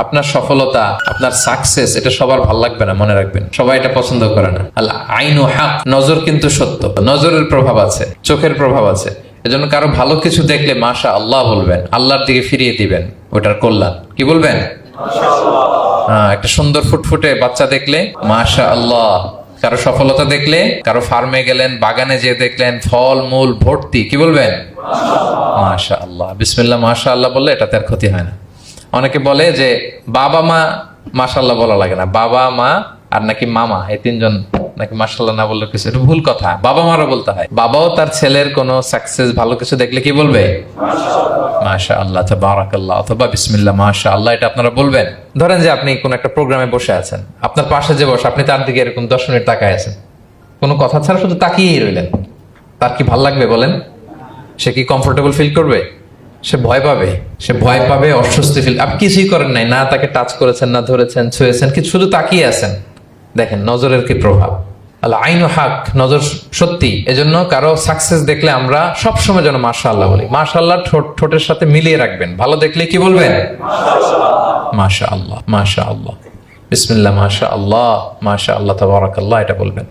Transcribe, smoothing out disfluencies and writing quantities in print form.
আপনার সফলতা, আপনার সাকসেস, এটা সবার ভালো লাগবে না, মনে রাখবেন। সবাই এটা পছন্দ করে না। আল আইনু হক, নজর কিন্তু সত্য। নজরের প্রভাব আছে, চোখের প্রভাব আছে। এজন্য কারো ভালো কিছু দেখলে মাশা আল্লাহ বলবেন, আল্লাহর দিকে ফিরিয়ে দিবেন ওটার কল্যাণ। কি বলবেন? একটা সুন্দর ফুটফুটে বাচ্চা দেখলে মাশা আল্লাহ। কারো সফলতা দেখলে, কারো ফার্মে গেলেন, বাগানে যেয়ে দেখলেন ফল মূল ভর্তি, কি বলবেন? মাশা আল্লাহ, বিসমিল্লাহ মাশা আল্লাহ বললে এটাতে আর ক্ষতি হয় না। অনেকে বলে যে বাবা মা মাশাআল্লাহ বলা লাগে না, বাবা মা আর নাকি মামা, এই তিনজন নাকি মাশাআল্লাহ না বললে কিছু, এটা ভুল কথা। বাবা মারও বলতে হয়। বাবাও তার ছেলের কোনো সাকসেস, ভালো কিছু দেখলে কি বলবে? মাশা আল্লাহ, তাবারাকাল্লাহ, অথবা বিসমিল্লাহ মাশা আল্লাহ, এটা আপনারা বলবেন। ধরেন যে আপনি কোন একটা প্রোগ্রামে বসে আছেন, আপনার পাশে যে বসে, আপনি তার দিকে এরকম 10 মিনিট তাকায় আছেন, কোনো কথা ছাড়া শুধু তাকিয়েই রইলেন। তার কি ভাল লাগবে বলেন? সে কি কমফোর্টেবল ফিল করবে? সে ভয় পাবে, সে ভয় পাবে, অস্বস্তি ফিল। আপনি কিছুই করেন নাই, না তাকে টাচ করেছেন, না ধরেছেন, ছুঁয়েছেন, কিন্তু শুধু তাকিয়ে আছেন। দেখেন নজরের কি প্রভাব। আল্লাহ আইনু হক, নজর সত্যি। এজন্য কারো সাকসেস দেখলে আমরা সবসময় যেন মাশাআল্লাহ বলি। মাশাআল্লাহ ঠোঁটের সাথে মিলিয়ে রাখবেন। ভালো দেখলে কি বলবেন? মাশাআল্লাহ, মাশাআল্লাহ, বিসমিল্লাহ মাশাআল্লাহ, মাশাআল্লাহ, তাবারাকাল্লাহ, এটা বলবেন।